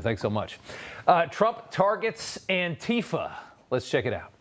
Thanks so much. Trump targets Antifa. Let's check it out.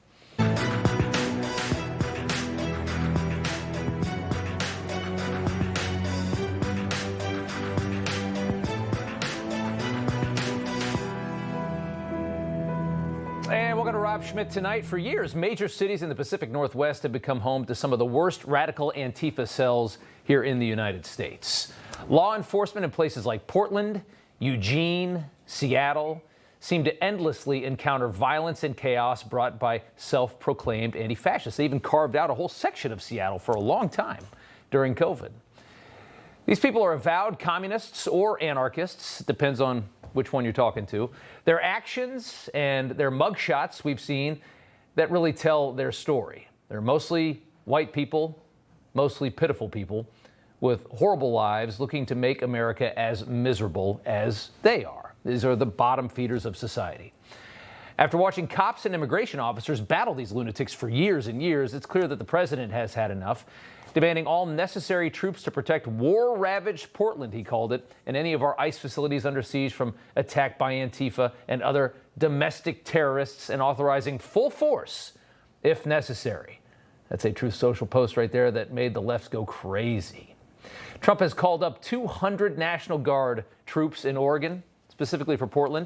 And welcome to Rob Schmitt tonight. For years, major cities in the Pacific Northwest have become home to some of the worst radical Antifa cells here in the United States. Law enforcement in places like Portland, Eugene, Seattle seem to endlessly encounter violence and chaos brought by self-proclaimed anti-fascists. They even carved out a whole section of Seattle for a long time during COVID. These people are avowed communists or anarchists, depends on which one you're talking to. Their actions and their mugshots we've seen that really tell their story. They're mostly white people, mostly pitiful people with horrible lives looking to make America as miserable as they are. These are the bottom feeders of society. After watching cops and immigration officers battle these lunatics for years and years, it's clear that the president has had enough, demanding all necessary troops to protect war-ravaged Portland, he called it, and any of our ICE facilities under siege from attack by Antifa and other domestic terrorists, and authorizing full force if necessary. That's a Truth Social post right there that made the left go crazy. Trump has called up 200 National Guard troops in Oregon, specifically for Portland,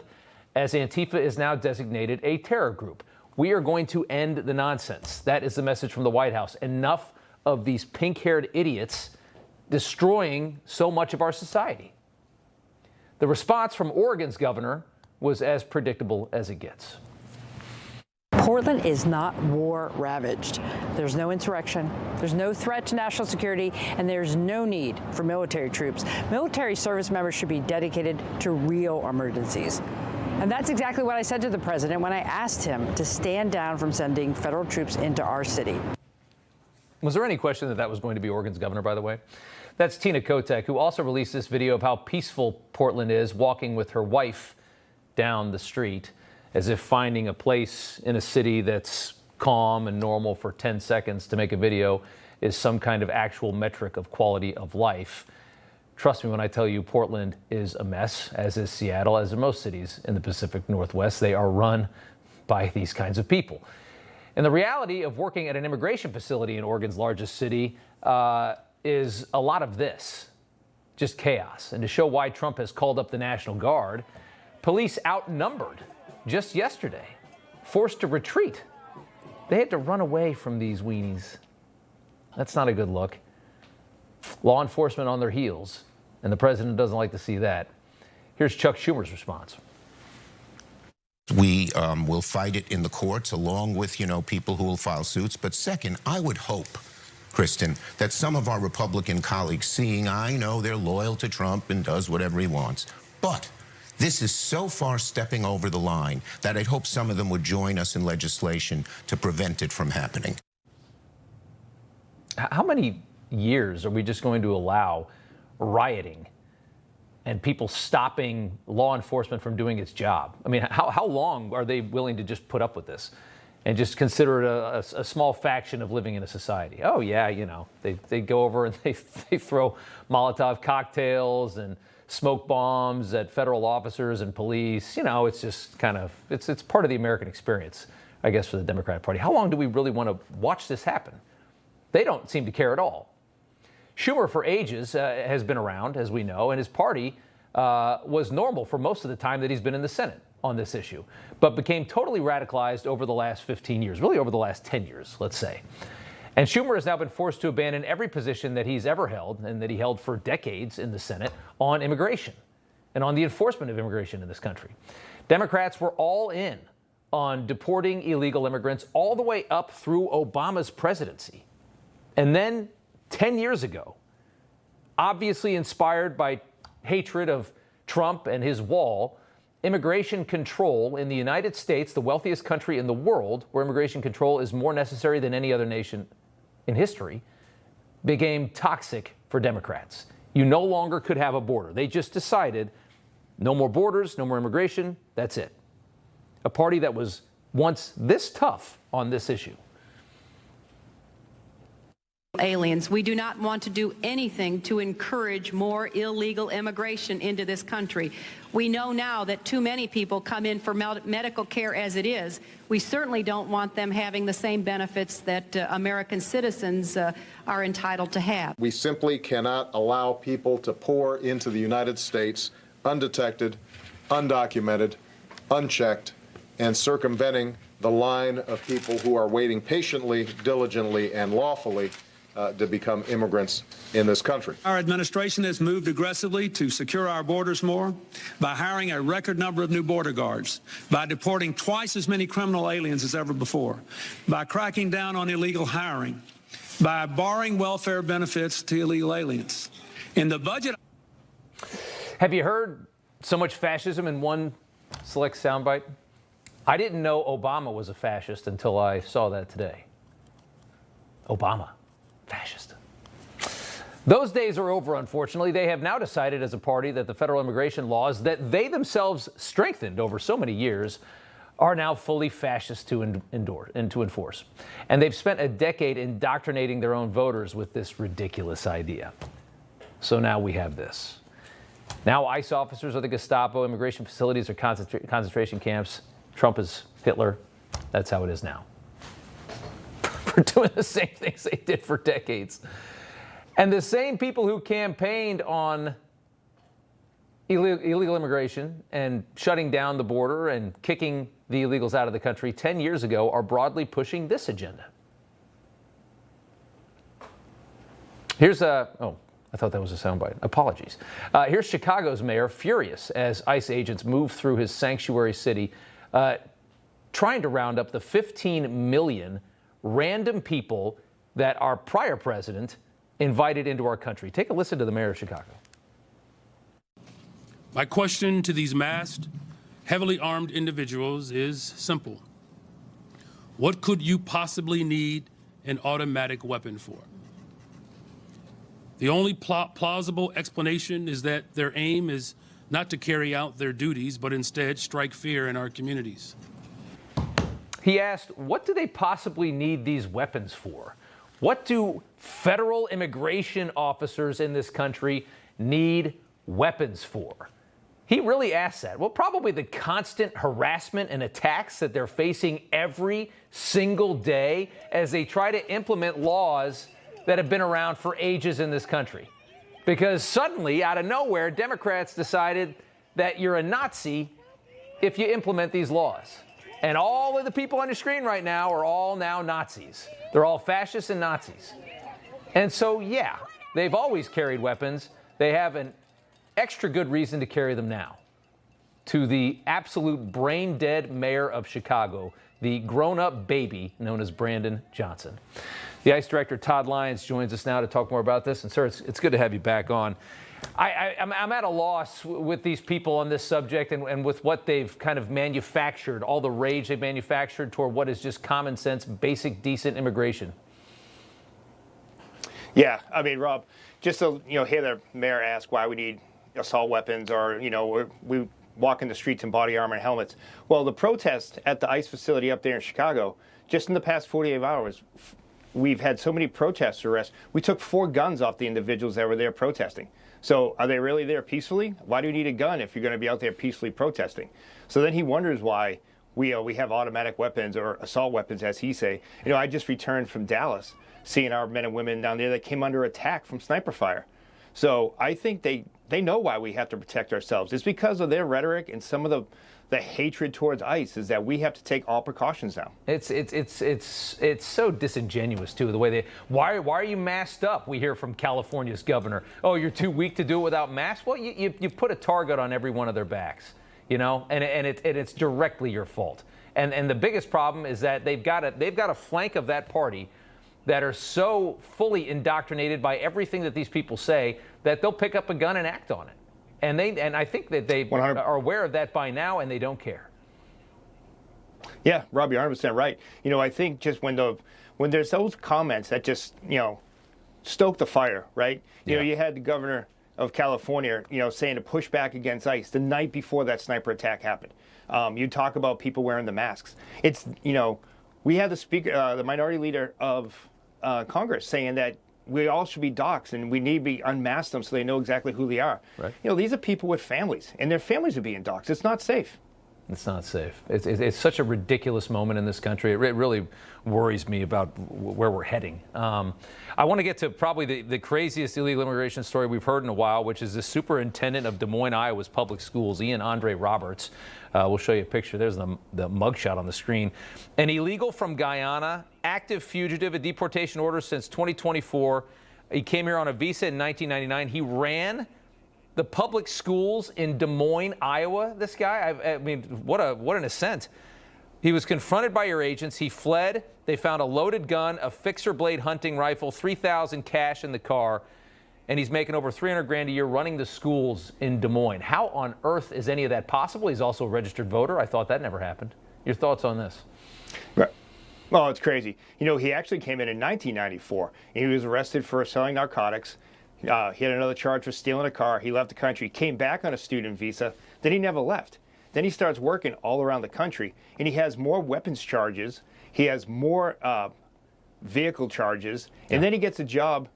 as Antifa is now designated a terror group. We are going to end the nonsense. That is the message from the White House. Enough of these pink-haired idiots destroying so much of our society. The response from Oregon's governor was as predictable as it gets. Portland is not war-ravaged. There's no insurrection, there's no threat to national security, and there's no need for military troops. Military service members should be dedicated to real emergencies. And that's exactly what I said to the president when I asked him to stand down from sending federal troops into our city. Was there any question that that was going to be Oregon's governor, by the way? That's Tina Kotek, who also released this video of how peaceful Portland is, walking with her wife down the street, as if finding a place in a city that's calm and normal for 10 seconds to make a video is some kind of actual metric of quality of life. Trust me when I tell you Portland is a mess, as is Seattle, as are most cities in the Pacific Northwest. They are run by these kinds of people. And the reality of working at an immigration facility in Oregon's largest city is a lot of this, just chaos. And to show why Trump has called up the National Guard, police outnumbered just yesterday, forced to retreat. They had to run away from these weenies. That's not a good look. Law enforcement on their heels, and the president doesn't like to see that. Here's Chuck Schumer's response. We will fight it in the courts along with, people who will file suits. But second, I would hope, Kristen, that some of our Republican colleagues, seeing I know they're loyal to Trump and does whatever he wants, but this is so far stepping over the line that I'd hope some of them would join us in legislation to prevent it from happening. How many years are we just going to allow rioting and people stopping law enforcement from doing its job? I mean, how long are they willing to just put up with this and just consider it a small faction of living in a society? Oh, yeah, they go over and they throw Molotov cocktails and smoke bombs at federal officers and police. It's just kind of, it's part of the American experience, I guess, for the Democratic Party. How long do we really want to watch this happen? They don't seem to care at all. Schumer, for ages, has been around, as we know, and his party was normal for most of the time that he's been in the Senate on this issue, but became totally radicalized over the last 15 years, really over the last 10 years, let's say. And Schumer has now been forced to abandon every position that he's ever held and that he held for decades in the Senate on immigration and on the enforcement of immigration in this country. Democrats were all in on deporting illegal immigrants all the way up through Obama's presidency. And then 10 years ago, obviously inspired by hatred of Trump and his wall, immigration control in the United States, the wealthiest country in the world, where immigration control is more necessary than any other nation in history, became toxic for Democrats. You no longer could have a border. They just decided no more borders, no more immigration, that's it. A party that was once this tough on this issue. aliens. We do not want to do anything to encourage more illegal immigration into this country. We know now that too many people come in for medical care as it is. We certainly don't want them having the same benefits that American citizens are entitled to have. We simply cannot allow people to pour into the United States undetected, undocumented, unchecked, and circumventing the line of people who are waiting patiently, diligently, and lawfully to become immigrants in this country. Our administration has moved aggressively to secure our borders more by hiring a record number of new border guards, by deporting twice as many criminal aliens as ever before, by cracking down on illegal hiring, by barring welfare benefits to illegal aliens. In the budget... Have you heard so much fascism in one select soundbite? I didn't know Obama was a fascist until I saw that today. Obama, fascist. Those days are over, unfortunately. They have now decided as a party that the federal immigration laws that they themselves strengthened over so many years are now fully fascist to endure and to enforce. And they've spent a decade indoctrinating their own voters with this ridiculous idea. So now we have this. Now ICE officers are the Gestapo, immigration facilities are concentration camps. Trump is Hitler. That's how it is now. For doing the same things they did for decades. And the same people who campaigned on illegal immigration and shutting down the border and kicking the illegals out of the country 10 years ago are broadly pushing this agenda. Here's I thought that was a soundbite. Apologies. Here's Chicago's mayor furious as ICE agents move through his sanctuary city, trying to round up the 15 million random people that our prior president invited into our country. Take a listen to the mayor of Chicago. My question to these masked, heavily armed individuals is simple. What could you possibly need an automatic weapon for? The only plausible explanation is that their aim is not to carry out their duties, but instead strike fear in our communities. He asked, what do they possibly need these weapons for? What do federal immigration officers in this country need weapons for? He really asked that. Well, probably the constant harassment and attacks that they're facing every single day as they try to implement laws that have been around for ages in this country. Because suddenly, out of nowhere, Democrats decided that you're a Nazi if you implement these laws. And all of the people on your screen right now are all now Nazis. They're all fascists and Nazis. And so, yeah, they've always carried weapons. They have an extra good reason to carry them now. To the absolute brain-dead mayor of Chicago, the grown-up baby known as Brandon Johnson. The ICE director, Todd Lyons, joins us now to talk more about this. And, sir, it's good to have you back on. I'm at a loss with these people on this subject and with what they've kind of manufactured, all the rage they've manufactured toward what is just common sense, basic, decent immigration. Yeah, I mean, Rob, just to hear the mayor ask why we need assault weapons or, we walk in the streets in body armor and helmets. Well, the protest at the ICE facility up there in Chicago, just in the past 48 hours, we've had so many protest arrests. We took 4 guns off the individuals that were there protesting. So are they really there peacefully? Why do you need a gun if you're going to be out there peacefully protesting? So then he wonders why we have automatic weapons or assault weapons, as he say. I just returned from Dallas, seeing our men and women down there that came under attack from sniper fire. So I think they know why we have to protect ourselves. It's because of their rhetoric and some of the hatred towards ICE is that we have to take all precautions now. It's so disingenuous too, the way why are you masked up? We hear from California's governor. Oh, you're too weak to do it without masks. Well, you put a target on every one of their backs, and it's directly your fault. And the biggest problem is that they've got a flank of that party that are so fully indoctrinated by everything that these people say that they'll pick up a gun and act on it. And I think that they 100%. are aware of that by now, and they don't care. Yeah, Rob, you're 100% right. I think just when there's those comments that just stoke the fire, right? You had the governor of California, saying to push back against ICE the night before that sniper attack happened. You talk about people wearing the masks. It's we had the speaker, the minority leader of Congress, saying that we all should be doxxed, and we need to be unmask them so they know exactly who they are. Right. You know, these are people with families, and their families are being doxxed. It's not safe. It's not safe. It's such a ridiculous moment in this country. It really worries me about where we're heading. I want to get to probably the craziest illegal immigration story we've heard in a while, which is the superintendent of Des Moines, Iowa's public schools, Ian Andre Roberts. We'll show you a picture. There's the mugshot on the screen. An illegal from Guyana, active fugitive, a deportation order since 2024. He came here on a visa in 1999. He ran the public schools in Des Moines, Iowa, this guy. I mean, what an ascent. He was confronted by your agents. He fled. They found a loaded gun, a fixer blade hunting rifle, $3,000 cash in the car, and he's making over $300,000 a year running the schools in Des Moines. How on earth is any of that possible? He's also a registered voter. I thought that never happened. Your thoughts on this? Right. Well, it's crazy. You know, he actually came in 1994, and he was arrested for selling narcotics. He had another charge for stealing a car. He left the country, came back on a student visa. Then he never left. Then he starts working all around the country, and he has more weapons charges. He has more vehicle charges, and then he gets a job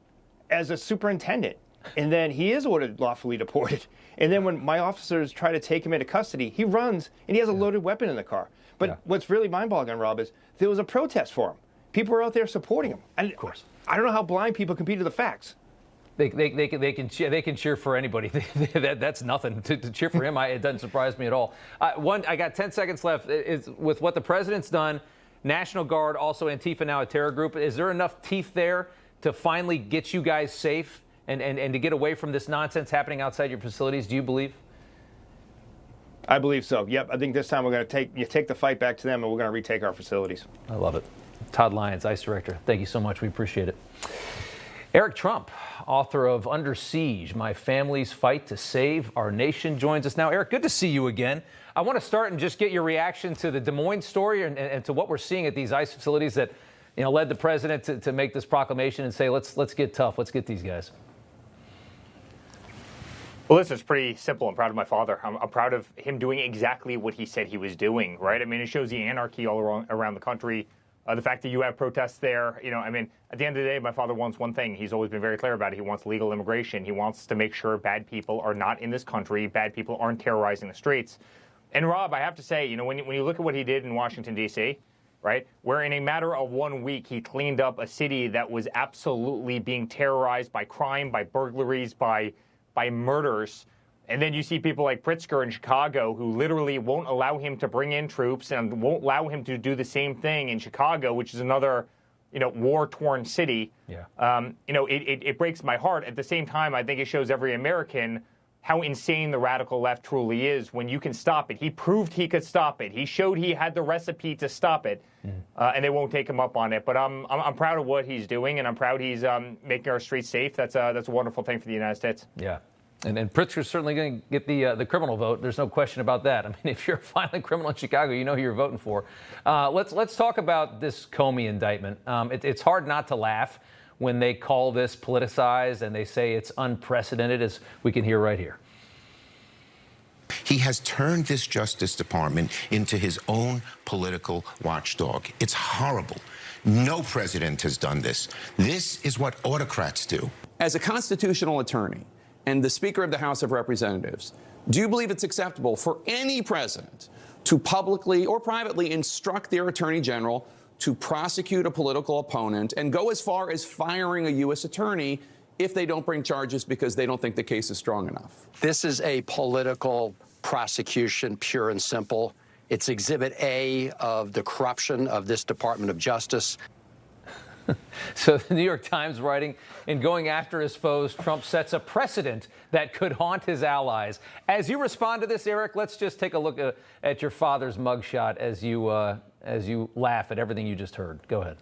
as a superintendent. And then he is ordered lawfully deported. And then when my officers try to take him into custody, he runs, and he has a loaded weapon in the car. But what's really mind-boggling, Rob, is there was a protest for him. People were out there supporting him. And of course, I don't know how blind people can be to the facts. They can cheer for anybody. That's nothing to cheer for him. It doesn't surprise me at all. I got 10 seconds left. Is with what the president's done, National Guard, also Antifa, now a terror group. Is there enough teeth there to finally get you guys safe and to get away from this nonsense happening outside your facilities? Do you believe? I believe so. Yep. I think this time we're going to take the fight back to them, and we're going to retake our facilities. I love it. Todd Lyons, ICE Director. Thank you so much. We appreciate it. Eric Trump, author of Under Siege, My Family's Fight to Save Our Nation, joins us now. Eric, good to see you again. I want to start and just get your reaction to the Des Moines story and to what we're seeing at these ICE facilities that, led the president to make this proclamation and say, let's get tough. Let's get these guys. Well, listen, it's pretty simple. I'm proud of my father. I'm proud of him doing exactly what he said he was doing, right? I mean, it shows the anarchy all around the country. The fact that you have protests there, at the end of the day, my father wants one thing. He's always been very clear about it. He wants legal immigration. He wants to make sure bad people are not in this country, bad people aren't terrorizing the streets. And Rob, I have to say, when you look at what he did in Washington, D.C., right, where in a matter of 1 week he cleaned up a city that was absolutely being terrorized by crime, by burglaries, by murders. And then you see people like Pritzker in Chicago who literally won't allow him to bring in troops and won't allow him to do the same thing in Chicago, which is another, war-torn city. Yeah. It breaks my heart. At the same time, I think it shows every American how insane the radical left truly is when you can stop it. He proved he could stop it. He showed he had the recipe to stop it, and they won't take him up on it. But I'm proud of what he's doing, and I'm proud he's making our streets safe. That's a wonderful thing for the United States. Yeah. And Pritzker's certainly going to get the criminal vote. There's no question about that. I mean, if you're a violent criminal in Chicago, you know who you're voting for. Let's talk about this Comey indictment. It's hard not to laugh when they call this politicized and they say it's unprecedented, as we can hear right here. He has turned this Justice Department into his own political watchdog. It's horrible. No president has done this. This is what autocrats do. As a constitutional attorney and the Speaker of the House of Representatives, do you believe it's acceptable for any president to publicly or privately instruct their attorney general to prosecute a political opponent and go as far as firing a U.S. attorney if they don't bring charges because they don't think the case is strong enough? This is a political prosecution, pure and simple. It's Exhibit A of the corruption of this Department of Justice. So the New York Times writing, in going after his foes, Trump sets a precedent that could haunt his allies. As you respond to this, Eric, let's just take a look at your father's mugshot as you laugh at everything you just heard. Go ahead.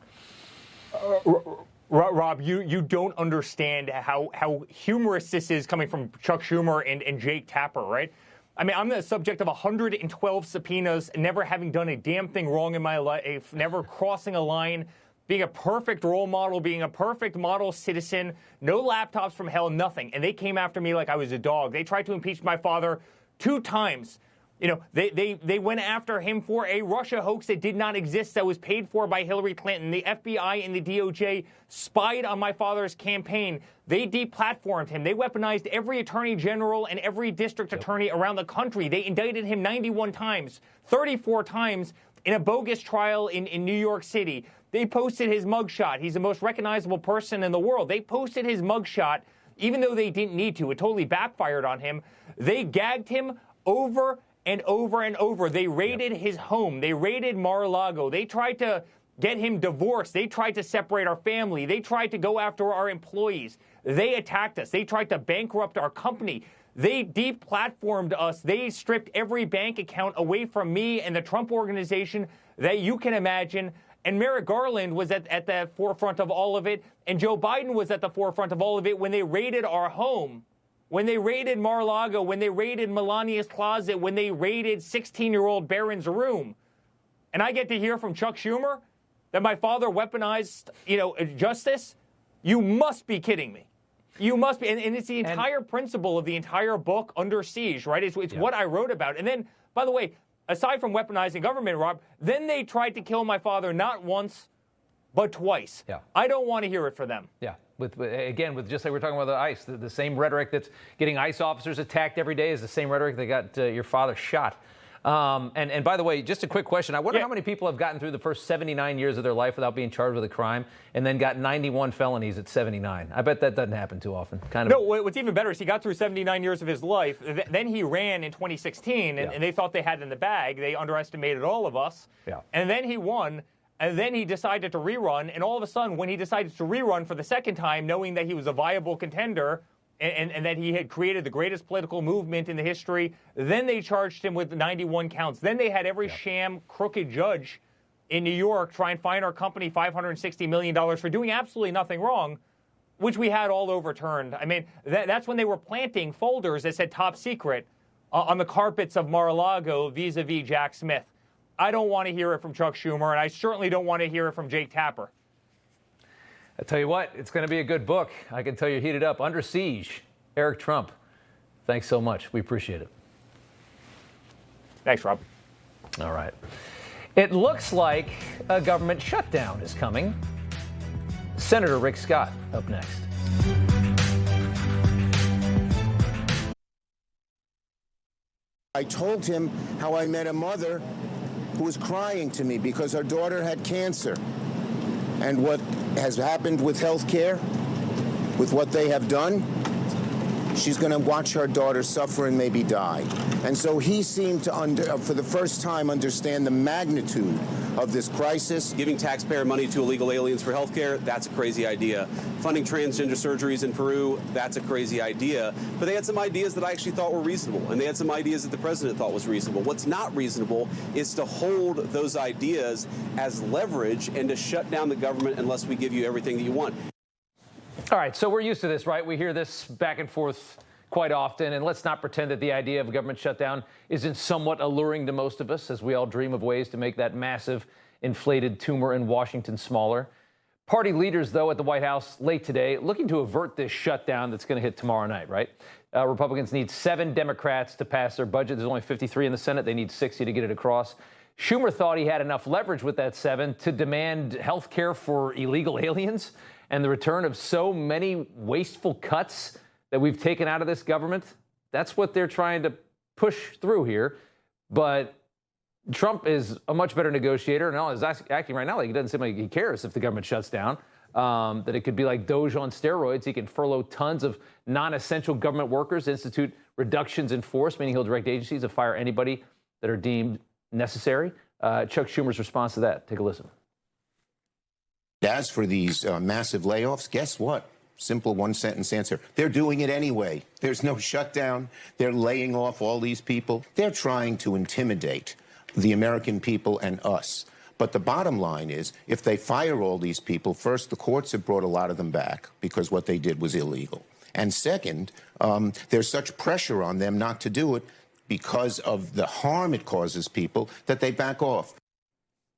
Rob, you don't understand how humorous this is coming from Chuck Schumer and Jake Tapper, right? I mean, I'm the subject of 112 subpoenas, never having done a damn thing wrong in my life, never crossing a line, being a perfect role model, being a perfect model citizen, no laptops from hell, nothing. And they came after me like I was a dog. They tried to impeach my father 2 times. You know, they went after him for a Russia hoax that did not exist, that was paid for by Hillary Clinton. The FBI and the DOJ spied on my father's campaign. They deplatformed him. They weaponized every attorney general and every district attorney around the country. They indicted him 91 times, 34 times in a bogus trial in New York City. They posted his mugshot. He's the most recognizable person in the world. They posted his mugshot, even though they didn't need to. It totally backfired on him. They gagged him over and over and over. They raided his home. They raided Mar-a-Lago. They tried to get him divorced. They tried to separate our family. They tried to go after our employees. They attacked us. They tried to bankrupt our company. They deplatformed us. They stripped every bank account away from me and the Trump organization that you can imagine. And Merrick Garland was at the forefront of all of it. And Joe Biden was at the forefront of all of it when they raided our home. When they raided Mar-a-Lago, when they raided Melania's closet, when they raided 16-year-old Barron's room. And I get to hear from Chuck Schumer that my father weaponized, justice? You must be kidding me. You must be. And it's the entire principle of the entire book, Under Siege, right? It's what I wrote about. And then, by the way, aside from weaponizing government, Rob, then they tried to kill my father not once, but twice. Yeah. I don't want to hear it for them. Yeah. With just like we're talking about the ICE, the same rhetoric that's getting ICE officers attacked every day is the same rhetoric that got your father shot. And by the way, just a quick question. I wonder how many people have gotten through the first 79 years of their life without being charged with a crime and then got 91 felonies at 79. I bet that doesn't happen too often. No, what's even better is he got through 79 years of his life. Then he ran in 2016, and they thought they had it in the bag. They underestimated all of us. Yeah. And then he won. And then he decided to rerun, and all of a sudden, when he decided to rerun for the second time, knowing that he was a viable contender and that he had created the greatest political movement in the history, then they charged him with 91 counts. Then they had every sham, crooked judge in New York try and fine our company $560 million for doing absolutely nothing wrong, which we had all overturned. I mean, that's when they were planting folders that said top secret on the carpets of Mar-a-Lago vis-a-vis Jack Smith. I don't want to hear it from Chuck Schumer, and I certainly don't want to hear it from Jake Tapper. I tell you what, it's going to be a good book. I can tell you heated up. Under Siege, Eric Trump. Thanks so much. We appreciate it. Thanks, Rob. All right. It looks like a government shutdown is coming. Senator Rick Scott up next. I told him how I met a mother who was crying to me because her daughter had cancer. And what has happened with health care, with what they have done, she's going to watch her daughter suffer and maybe die. And so he seemed to, for the first time, understand the magnitude of this crisis. Giving taxpayer money to illegal aliens for health care, that's a crazy idea. Funding transgender surgeries in Peru, that's a crazy idea. But they had some ideas that I actually thought were reasonable, and they had some ideas that the president thought was reasonable. What's not reasonable is to hold those ideas as leverage and to shut down the government unless we give you everything that you want. All right, so we're used to this, right? We hear this back and forth quite often, and let's not pretend that the idea of a government shutdown isn't somewhat alluring to most of us as we all dream of ways to make that massive inflated tumor in Washington smaller. Party leaders, though, at the White House late today looking to avert this shutdown that's going to hit tomorrow night, right? Republicans need 7 Democrats to pass their budget. There's only 53 in the Senate. They need 60 to get it across. Schumer thought he had enough leverage with that 7 to demand health care for illegal aliens and the return of so many wasteful cuts that we've taken out of this government. That's what they're trying to push through here. But Trump is a much better negotiator, and is acting right now like he doesn't seem like he cares if the government shuts down, that it could be like Doge on steroids. He can furlough tons of non-essential government workers, institute reductions in force, meaning he'll direct agencies to fire anybody that are deemed necessary. Chuck Schumer's response to that. Take a listen. As for these massive layoffs, guess what? Simple one-sentence answer. They're doing it anyway. There's no shutdown. They're laying off all these people. They're trying to intimidate the American people and us. But the bottom line is, if they fire all these people, first, the courts have brought a lot of them back because what they did was illegal. And second, there's such pressure on them not to do it because of the harm it causes people that they back off.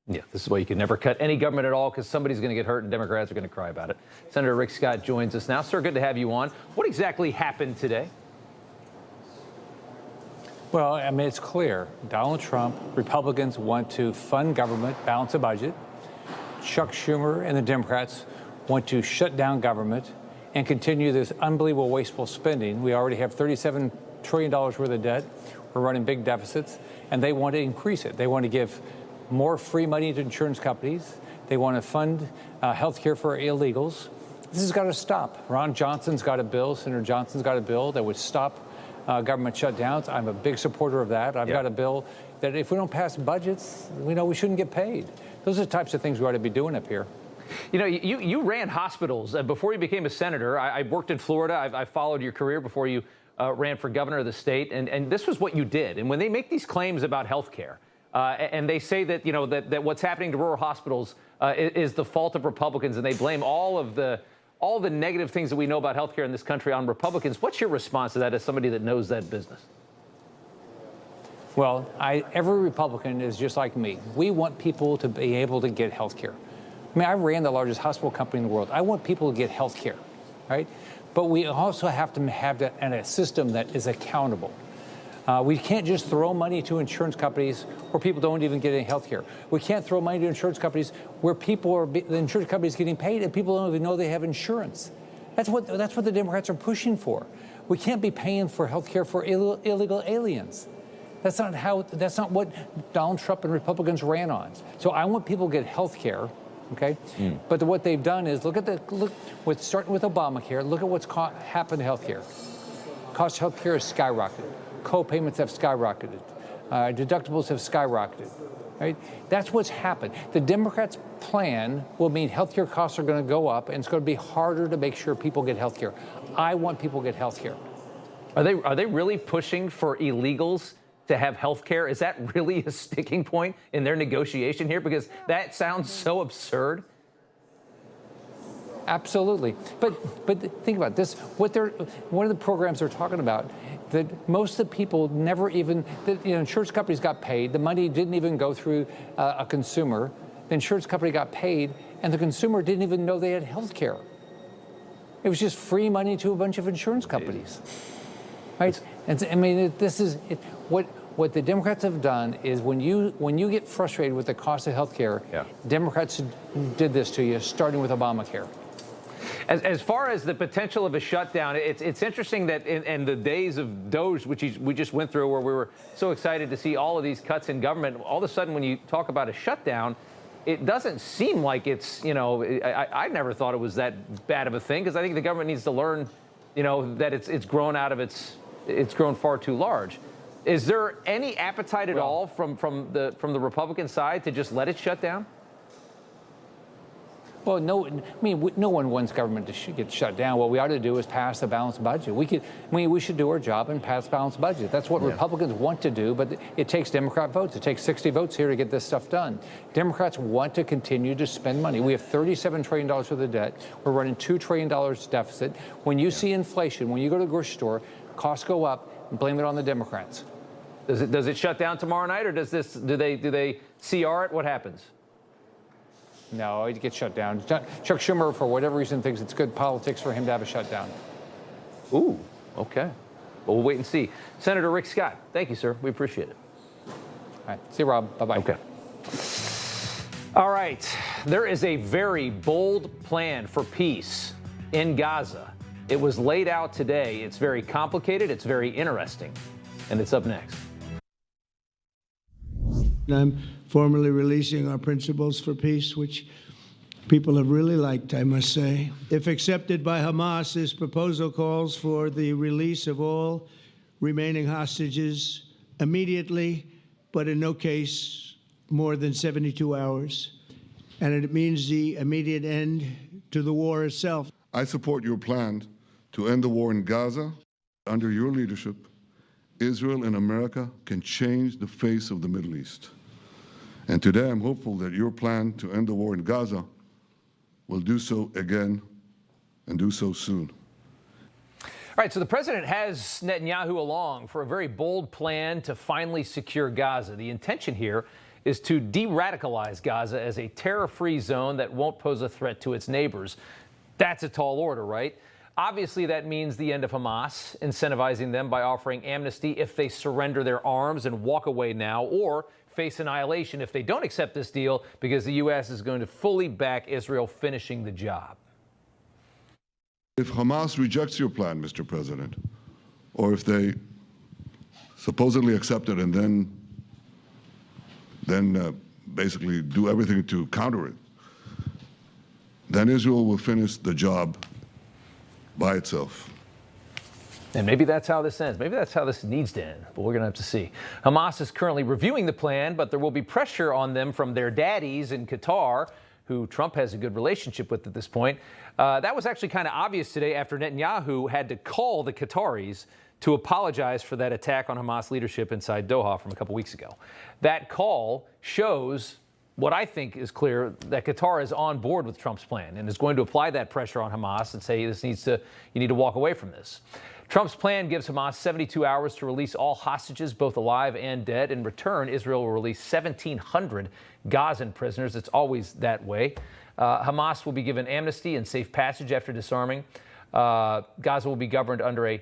Yeah, this is why you can never cut any government at all, because somebody's going to get hurt and Democrats are going to cry about it. Senator Rick Scott joins us now. Sir, good to have you on. What exactly happened today? Well, I mean, it's clear. Donald Trump, Republicans want to fund government, balance a budget. Chuck Schumer and the Democrats want to shut down government and continue this unbelievable wasteful spending. We already have $37 trillion worth of debt. We're running big deficits, and they want to increase it. They want to give more free money to insurance companies. They want to fund health care for illegals. This has got to stop. Ron Johnson's got a bill, Senator Johnson's got a bill that would stop government shutdowns. I'm a big supporter of that. I've got a bill that if we don't pass budgets, we shouldn't get paid. Those are the types of things we ought to be doing up here. You know, you ran hospitals before you became a senator. I worked in Florida. I followed your career before you ran for governor of the state. And this was what you did. And when they make these claims about health care, and they say that, that what's happening to rural hospitals is the fault of Republicans, and they blame all the negative things that we know about health care in this country on Republicans. What's your response to that as somebody that knows that business? Well, every Republican is just like me. We want people to be able to get health care. I mean, I ran the largest hospital company in the world. I want people to get health care, right? But we also have to have a system that is accountable. We can't just throw money to insurance companies where people don't even get any health care. We can't throw money to insurance companies where the insurance companies getting paid and people don't even know they have insurance. That's what the Democrats are pushing for. We can't be paying for health care for illegal aliens. That's not what Donald Trump and Republicans ran on. So I want people to get health care. Okay, but what they've done is starting with Obamacare. Look at what's happened to healthcare. Cost of healthcare has skyrocketed. Co-payments have skyrocketed. Deductibles have skyrocketed. Right? That's what's happened. The Democrats' plan will mean healthcare costs are going to go up, and it's going to be harder to make sure people get healthcare. I want people to get healthcare. Are they really pushing for illegals to have health care? Is that really a sticking point in their negotiation here? Because that sounds so absurd. Absolutely. But think about this. One of the programs they're talking about, that most of the people never even, insurance companies got paid. The money didn't even go through a consumer. The insurance company got paid, and the consumer didn't even know they had health care. It was just free money to a bunch of insurance companies. Right? And I mean, what the Democrats have done is when you get frustrated with the cost of health care, Democrats did this to you, starting with Obamacare. As far as the potential of a shutdown, it's interesting that in the days of DOGE, which we just went through, where we were so excited to see all of these cuts in government, all of a sudden when you talk about a shutdown, it doesn't seem like it's, I never thought it was that bad of a thing, because I think the government needs to learn, that it's grown out of it's grown far too large. Is there any appetite at all from the Republican side to just let it shut down? Well, no one wants government to get shut down. What we ought to do is pass a balanced budget. We should do our job and pass a balanced budget. That's what Republicans want to do, but it takes Democrat votes. It takes 60 votes here to get this stuff done. Democrats want to continue to spend money. We have $37 trillion worth of debt. We're running $2 trillion deficit. When you see inflation, when you go to the grocery store, costs go up, blame it on the Democrats. Does it shut down tomorrow night, or do they CR it? What happens? No, it gets shut down. Chuck Schumer, for whatever reason, thinks it's good politics for him to have a shutdown. Ooh, okay. Well, we'll wait and see. Senator Rick Scott, thank you, sir. We appreciate it. All right. See you, Rob. Bye-bye. Okay. All right. There is a very bold plan for peace in Gaza. It was laid out today. It's very complicated. It's very interesting. And it's up next. I'm formally releasing our principles for peace, which people have really liked, I must say. If accepted by Hamas, this proposal calls for the release of all remaining hostages immediately, but in no case more than 72 hours. And it means the immediate end to the war itself. I support your plan to end the war in Gaza. Under your leadership, Israel and America can change the face of the Middle East. And today I'm hopeful that your plan to end the war in Gaza will do so again and do so soon. All right, so the president has Netanyahu along for a very bold plan to finally secure Gaza. The intention here is to de-radicalize Gaza as a terror-free zone that won't pose a threat to its neighbors. That's a tall order, right? Obviously, that means the end of Hamas, incentivizing them by offering amnesty if they surrender their arms and walk away now, or face annihilation if they don't accept this deal, because the U.S. is going to fully back Israel finishing the job. If Hamas rejects your plan, Mr. President, or if they supposedly accept it and then basically do everything to counter it, then Israel will finish the job by itself. And maybe that's how this ends. Maybe that's how this needs to end, but we're going to have to see. Hamas is currently reviewing the plan, but there will be pressure on them from their daddies in Qatar, who Trump has a good relationship with at this point. That was actually kind of obvious today after Netanyahu had to call the Qataris to apologize for that attack on Hamas leadership inside Doha from a couple weeks ago. That call shows what I think is clear, that Qatar is on board with Trump's plan and is going to apply that pressure on Hamas and say you need to walk away from this. Trump's plan gives Hamas 72 hours to release all hostages, both alive and dead. In return, Israel will release 1,700 Gazan prisoners. It's always that way. Hamas will be given amnesty and safe passage after disarming. Gaza will be governed under a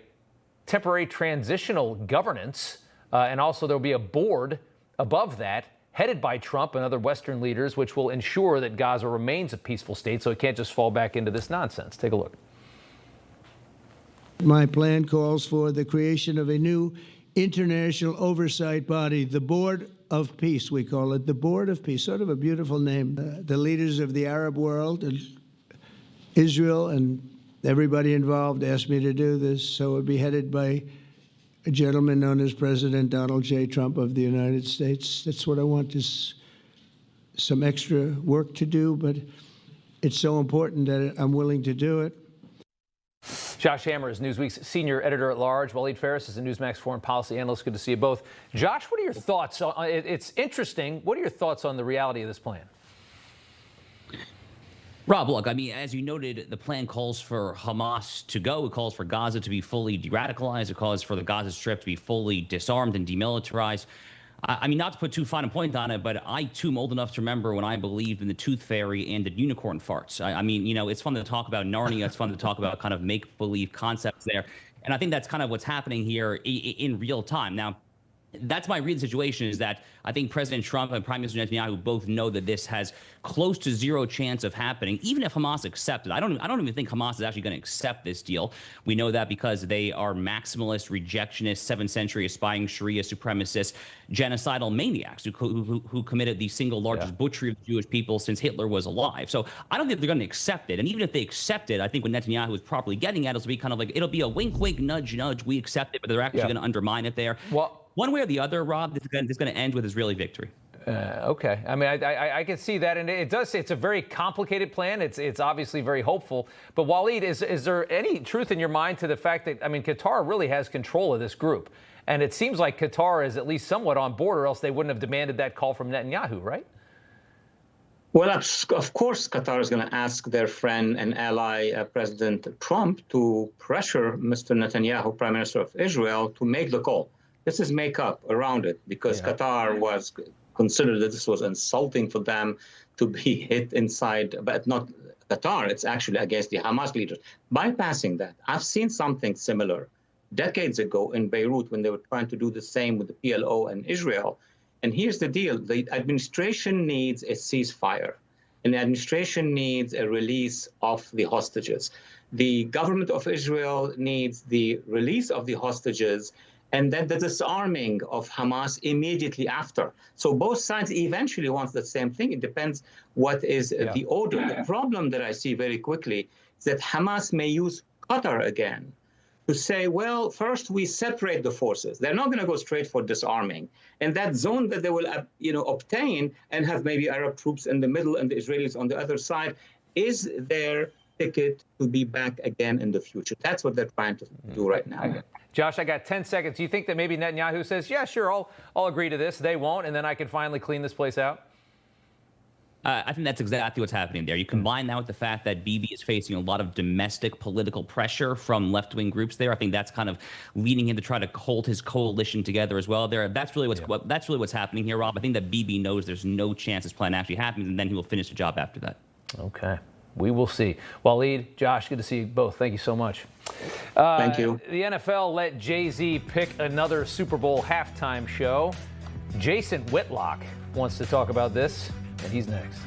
temporary transitional governance, and also there will be a board above that, headed by Trump and other Western leaders, which will ensure that Gaza remains a peaceful state so it can't just fall back into this nonsense. Take a look. My plan calls for the creation of a new international oversight body, the Board of Peace, we call it, the Board of Peace, sort of a beautiful name. The leaders of the Arab world and Israel and everybody involved asked me to do this, so it would be headed by a gentleman known as President Donald J. Trump of the United States. That's what I want, is some extra work to do, but it's so important that I'm willing to do it. Josh Hammer is Newsweek's senior editor-at-large. Walid Phares is a Newsmax foreign policy analyst. Good to see you both. Josh, what are your thoughts? It's interesting. What are your thoughts on the reality of this plan? Rob, look, I mean, as you noted, the plan calls for Hamas to go. It calls for Gaza to be fully de-radicalized. It calls for the Gaza Strip to be fully disarmed and demilitarized. I mean, not to put too fine a point on it, but I, too, am old enough to remember when I believed in the tooth fairy and the unicorn farts. I mean, you know, it's fun to talk about Narnia. It's fun to talk about kind of make-believe concepts there. And I think that's kind of what's happening here in real time. Now, that's my real situation, is that I think President Trump and Prime Minister Netanyahu both know that this has close to zero chance of happening, even if Hamas accepted. I don't even think Hamas is actually going to accept this deal. We know that because they are maximalist, rejectionist, 7th century aspiring Sharia supremacists, genocidal maniacs who committed the single largest butchery of the Jewish people since Hitler was alive. So I don't think they're going to accept it. And even if they accept it, I think what Netanyahu is properly getting at is to be kind of like, it'll be a wink, wink, nudge, nudge. We accept it, but they're actually going to undermine it there. Well, one way or the other, Rob, this is going to end with Israeli victory. Okay. I mean, I can see that, and it does say it's a very complicated plan. It's obviously very hopeful. But Walid, is there any truth in your mind to the fact that, I mean, Qatar really has control of this group, and it seems like Qatar is at least somewhat on board, or else they wouldn't have demanded that call from Netanyahu, right? Well, of course, Qatar is going to ask their friend and ally, President Trump, to pressure Mr. Netanyahu, Prime Minister of Israel, to make the call. This is make up around it, because Qatar was considered that this was insulting for them to be hit inside, but not Qatar. It's actually against the Hamas leaders. Bypassing that, I've seen something similar decades ago in Beirut when they were trying to do the same with the PLO and Israel. And here's the deal. The administration needs a ceasefire, and the administration needs a release of the hostages. The government of Israel needs the release of the hostages and then the disarming of Hamas immediately after. So both sides eventually want the same thing. It depends what is the order. The problem that I see very quickly is that Hamas may use Qatar again to say, well, first we separate the forces. They're not going to go straight for disarming. And that zone that they will obtain and have maybe Arab troops in the middle and the Israelis on the other side is their ticket to be back again in the future. That's what they're trying to do right now. Josh, I got 10 seconds. Do you think that maybe Netanyahu says, yeah, sure, I'll agree to this. They won't, and then I can finally clean this place out? I think that's exactly what's happening there. You combine that with the fact that Bibi is facing a lot of domestic political pressure from left-wing groups there. I think that's kind of leading him to try to hold his coalition together as well there. That's really what's happening here, Rob. I think that Bibi knows there's no chance this plan actually happens, and then he will finish the job after that. Okay. We will see. Walid, Josh, good to see you both. Thank you so much. Thank you. The NFL let Jay-Z pick another Super Bowl halftime show. Jason Whitlock wants to talk about this, and he's next.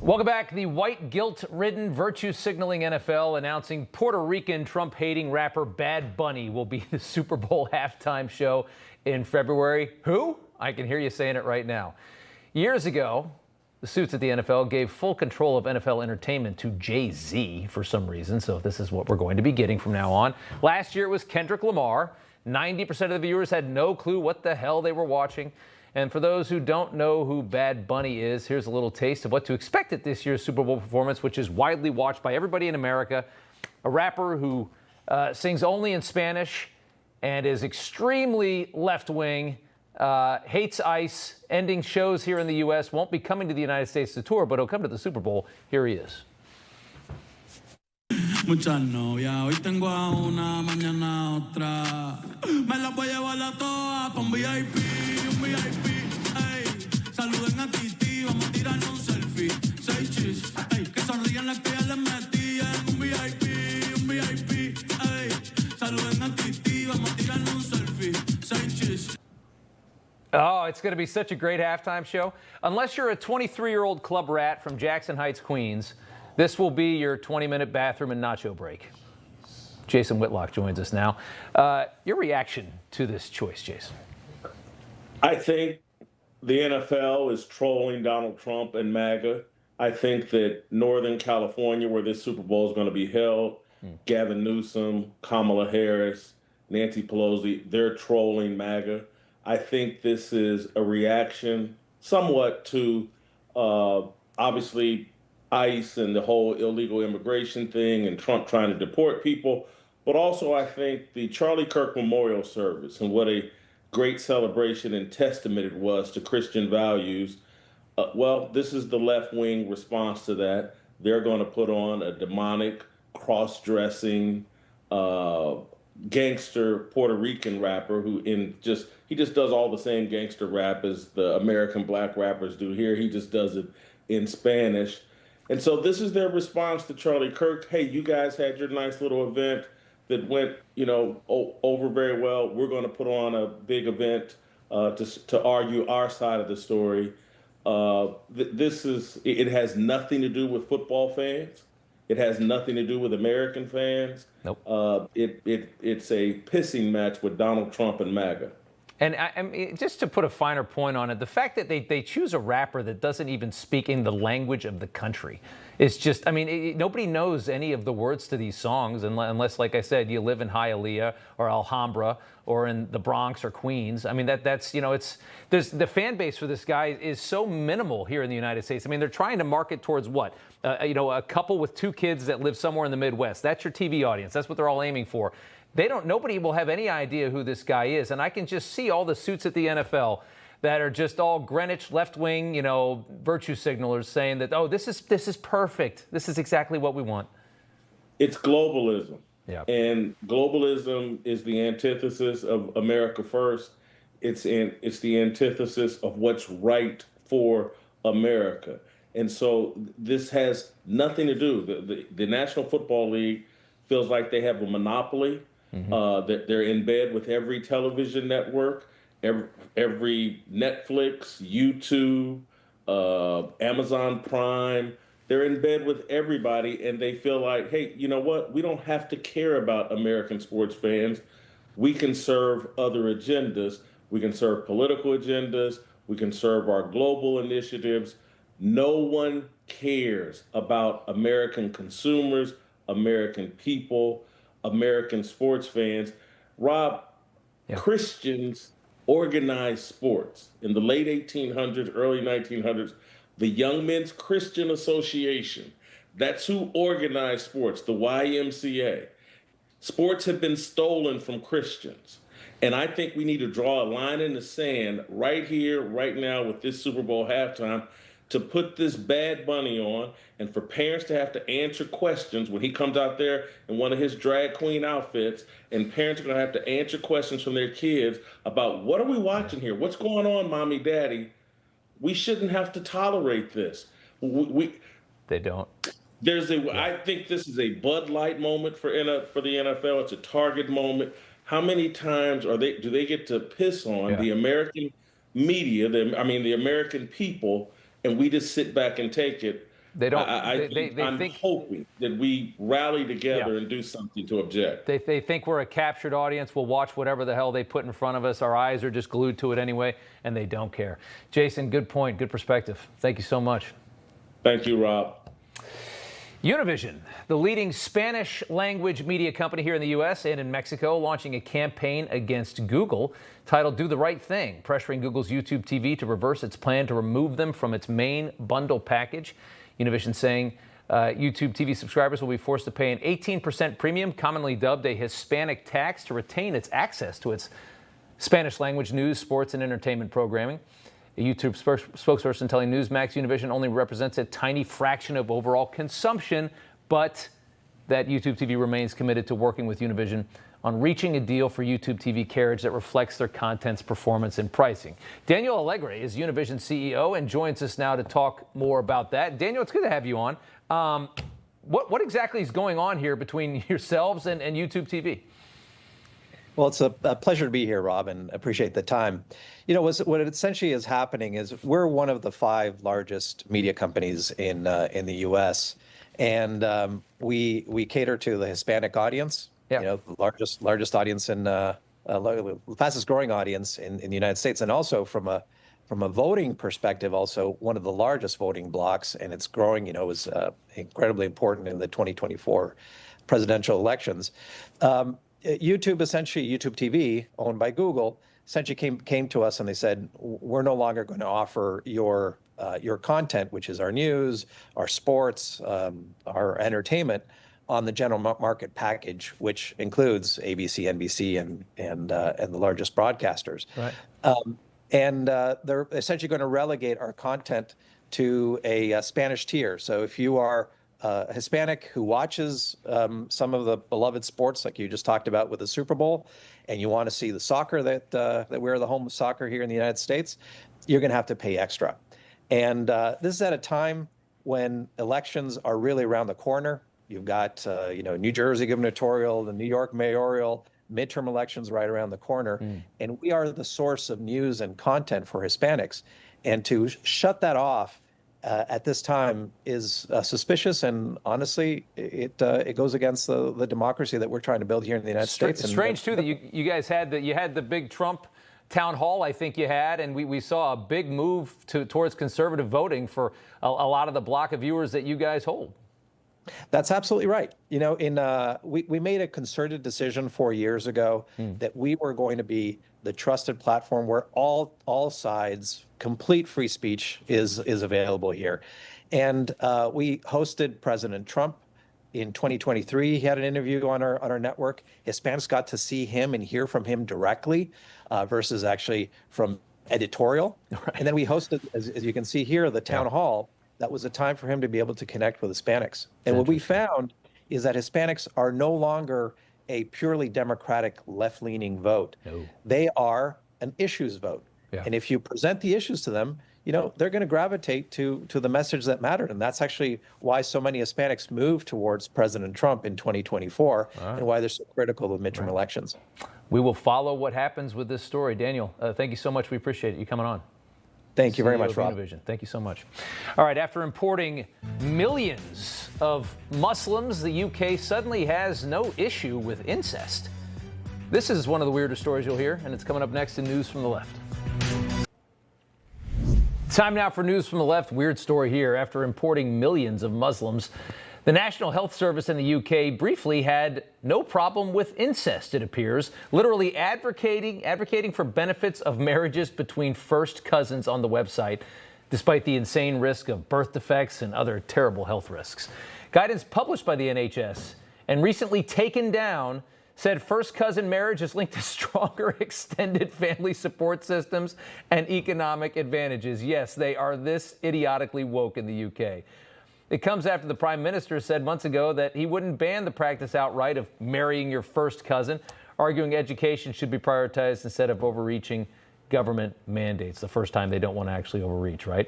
Welcome back. The white guilt-ridden, virtue-signaling NFL announcing Puerto Rican Trump-hating rapper Bad Bunny will be the Super Bowl halftime show in February. Who? I can hear you saying it right now. Years ago, the suits at the NFL gave full control of NFL entertainment to Jay-Z for some reason, so this is what we're going to be getting from now on. Last year it was Kendrick Lamar. 90% of the viewers had no clue what the hell they were watching. And for those who don't know who Bad Bunny is, here's a little taste of what to expect at this year's Super Bowl performance, which is widely watched by everybody in America. A rapper who sings only in Spanish and is extremely left-wing, hates ICE, ending shows here in the U.S., won't be coming to the United States to tour, but he'll come to the Super Bowl. Here he is. Muchas novias, hoy tengo a una, mañana otra. Me las voy a llevar a todas pa' un VIP, ey. Saluden a Titi, vamos a tirarnos un selfie. 6 chis, ey. Que sonrían las que ya les metí en un VIP, ey. Saluden a Titi, vamos a tirarnos un selfie. 6 chis. Oh, it's going to be such a great halftime show. Unless you're a 23-year-old club rat from Jackson Heights, Queens, this will be your 20-minute bathroom and nacho break. Jason Whitlock joins us now. Your reaction to this choice, Jason? I think the NFL is trolling Donald Trump and MAGA. I think that Northern California, where this Super Bowl is going to be held, Gavin Newsom, Kamala Harris, Nancy Pelosi, they're trolling MAGA. I think this is a reaction somewhat to, obviously, ICE and the whole illegal immigration thing and Trump trying to deport people. But also, I think the Charlie Kirk Memorial Service and what a great celebration and testament it was to Christian values. Well, this is the left-wing response to that. They're going to put on a demonic, cross-dressing, gangster Puerto Rican rapper who he just does all the same gangster rap as the American black rappers do here. He just does it in Spanish. And so this is their response to Charlie Kirk. Hey, you guys had your nice little event that went, over very well. We're going to put on a big event to argue our side of the story. It has nothing to do with football fans. It has nothing to do with American fans. Nope. It's a pissing match with Donald Trump and MAGA. And I mean, just to put a finer point on it, the fact that they choose a rapper that doesn't even speak in the language of the country is just, I mean, nobody knows any of the words to these songs unless, like I said, you live in Hialeah or Alhambra or in the Bronx or Queens. I mean, that's there's the fan base for this guy is so minimal here in the United States. I mean, they're trying to market towards what? A couple with 2 kids that live somewhere in the Midwest. That's your TV audience. That's what they're all aiming for. Nobody will have any idea who this guy is. And I can just see all the suits at the NFL that are just all Greenwich left-wing, virtue signalers saying that, oh, this is perfect. This is exactly what we want. It's globalism. Yeah. And globalism is the antithesis of America first. It's the antithesis of what's right for America. And so this has nothing to do. The National Football League feels like they have a monopoly. That they're in bed with every television network, every Netflix, YouTube, Amazon Prime. They're in bed with everybody, and they feel like, hey, you know what? We don't have to care about American sports fans. We can serve other agendas. We can serve political agendas. We can serve our global initiatives. No one cares about American consumers, American people, American sports fans. Rob, Christians organized sports. In the late 1800s, early 1900s, the Young Men's Christian Association, that's who organized sports, the YMCA. Sports have been stolen from Christians. And I think we need to draw a line in the sand right here, right now with this Super Bowl halftime to put this Bad Bunny on and for parents to have to answer questions when he comes out there in one of his drag queen outfits, and parents are gonna have to answer questions from their kids about what are we watching here? What's going on, mommy, daddy? We shouldn't have to tolerate this. They don't. I think this is a Bud Light moment for the NFL. It's a Target moment. How many times do they get to piss on the American media, the American people, and we just sit back and take it? They don't. I'm hoping that we rally together and do something to object. They think we're a captured audience. We'll watch whatever the hell they put in front of us. Our eyes are just glued to it anyway, and they don't care. Jason, good point, good perspective. Thank you so much. Thank you, Rob. Univision, the leading Spanish language media company here in the U.S. and in Mexico, launching a campaign against Google titled Do the Right Thing, pressuring Google's YouTube TV to reverse its plan to remove them from its main bundle package. Univision saying YouTube TV subscribers will be forced to pay an 18% premium, commonly dubbed a Hispanic tax, to retain its access to its Spanish language news, sports, and entertainment programming. A YouTube spokesperson telling Newsmax Univision only represents a tiny fraction of overall consumption, but that YouTube TV remains committed to working with Univision on reaching a deal for YouTube TV carriage that reflects their content's performance and pricing. Daniel Alegre is Univision's CEO and joins us now to talk more about that. Daniel, it's good to have you on. What exactly is going on here between yourselves and YouTube TV? Well, it's a pleasure to be here, Rob, and appreciate the time. You know, what essentially is happening is we're one of the 5 largest media companies in the U.S., and we cater to the Hispanic audience. You know, the largest audience and fastest growing audience in the United States, and also from a voting perspective, also one of the largest voting blocks, and it's growing. You know, was incredibly important in the 2024 presidential elections. YouTube TV, owned by Google, essentially came to us and they said, we're no longer going to offer your content, which is our news, our sports, our entertainment, on the general market package, which includes ABC, NBC, and the largest broadcasters. Right. They're essentially going to relegate our content to a Spanish tier. So if you are a Hispanic who watches some of the beloved sports like you just talked about with the Super Bowl, and you want to see the soccer that we're the home of soccer here in the United States, you're going to have to pay extra. And this is at a time when elections are really around the corner. You've got New Jersey gubernatorial, the New York mayoral, midterm elections right around the corner, and we are the source of news and content for Hispanics. And to shut that off at this time is suspicious, and honestly, it goes against the democracy that we're trying to build here in the United States. It's strange too that you guys had the big Trump town hall, I think you had, and we saw a big move towards conservative voting for a lot of the block of viewers that you guys hold. That's absolutely right. You know, we made a concerted decision 4 years ago that we were going to be the trusted platform where all sides, complete free speech is available here. And we hosted President Trump in 2023. He had an interview on our network. Hispanics got to see him and hear from him directly versus actually from editorial. Right. And then we hosted, as you can see here, the town hall. That was a time for him to be able to connect with Hispanics. And what we found is that Hispanics are no longer a purely Democratic left-leaning vote. No. They are an issues vote. Yeah. And if you present the issues to them, you know, they're going to gravitate to the message that mattered. And that's actually why so many Hispanics moved towards President Trump in 2024 and why they're so critical of midterm elections. We will follow what happens with this story. Daniel, thank you so much. We appreciate it. You coming on. Thank you very much, Rob. Univision. Thank you so much. All right, after importing millions of Muslims, the UK suddenly has no issue with incest. This is one of the weirder stories you'll hear, and it's coming up next in News from the Left. Time now for News from the Left. Weird story here. After importing millions of Muslims, the National Health Service in the UK briefly had no problem with incest, it appears, literally advocating for benefits of marriages between first cousins on the website, despite the insane risk of birth defects and other terrible health risks. Guidance published by the NHS and recently taken down said first cousin marriage is linked to stronger extended family support systems and economic advantages. Yes, they are this idiotically woke in the UK. It comes after the Prime Minister said months ago that he wouldn't ban the practice outright of marrying your first cousin, arguing education should be prioritized instead of overreaching government mandates. The first time they don't want to actually overreach, right?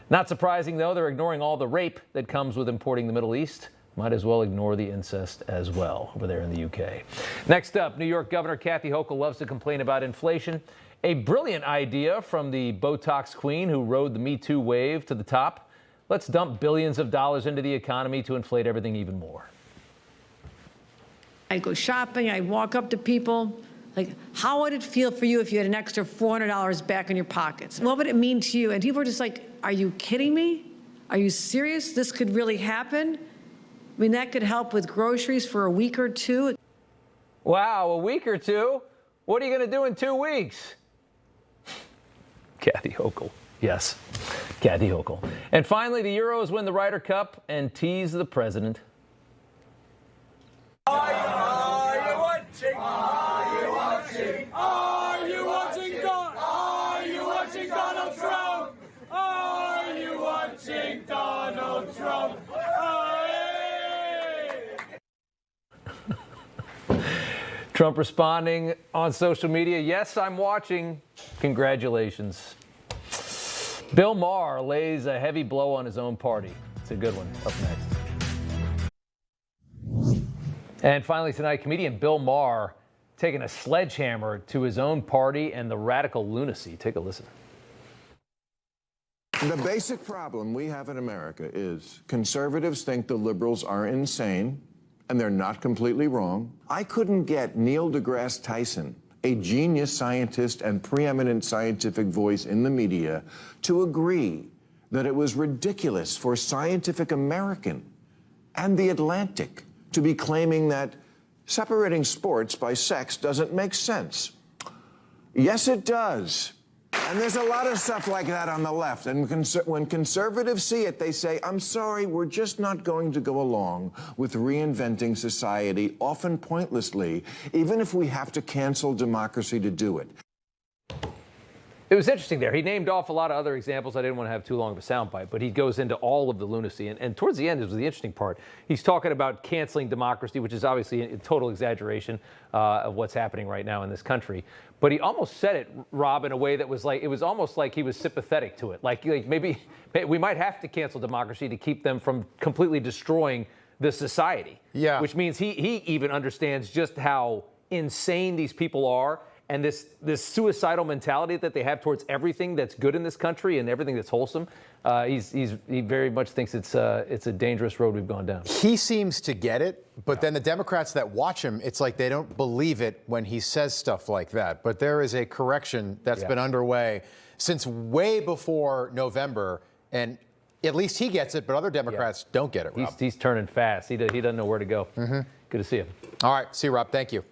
Not surprising, though, they're ignoring all the rape that comes with importing the Middle East. Might as well ignore the incest as well over there in the UK. Next up, New York Governor Kathy Hochul loves to complain about inflation. A brilliant idea from the Botox queen who rode the Me Too wave to the top. Let's dump billions of dollars into the economy to inflate everything even more. I'd go shopping, I'd walk up to people. Like, how would it feel for you if you had an extra $400 back in your pockets? What would it mean to you? And people were just like, are you kidding me? Are you serious? This could really happen? I mean, that could help with groceries for a week or two. Wow, a week or two? What are you going to do in 2 weeks? Kathy Hochul. Yes, Kathy Hochul. And finally, the Euros win the Ryder Cup and tease the president. Are you watching? Are you watching? Are you watching God? Are you watching Donald Trump? Are you watching Donald Trump? Trump responding on social media, yes, I'm watching. Congratulations. Bill Maher lays a heavy blow on his own party. It's a good one. Up next. And finally tonight, comedian Bill Maher taking a sledgehammer to his own party and the radical lunacy. Take a listen. The basic problem we have in America is conservatives think the liberals are insane, and they're not completely wrong. I couldn't get Neil deGrasse Tyson, a genius scientist and preeminent scientific voice in the media, to agree that it was ridiculous for Scientific American and The Atlantic to be claiming that separating sports by sex doesn't make sense. Yes, it does. And there's a lot of stuff like that on the left. And when conservatives see it, they say, I'm sorry, we're just not going to go along with reinventing society, often pointlessly, even if we have to cancel democracy to do it. It was interesting there. He named off a lot of other examples. I didn't want to have too long of a soundbite, but he goes into all of the lunacy. And towards the end is the interesting part. He's talking about canceling democracy, which is obviously a total exaggeration of what's happening right now in this country. But he almost said it, Rob, in a way that was like, it was almost like he was sympathetic to it. Like maybe we might have to cancel democracy to keep them from completely destroying the society. Yeah. Which means he even understands just how insane these people are. And this suicidal mentality that they have towards everything that's good in this country and everything that's wholesome, he very much thinks it's a dangerous road we've gone down. He seems to get it, but then the Democrats that watch him, it's like they don't believe it when he says stuff like that. But there is a correction that's been underway since way before November, and at least he gets it, but other Democrats don't get it, Rob. He's turning fast. He doesn't know where to go. Good to see him. All right, see you, Rob. Thank you.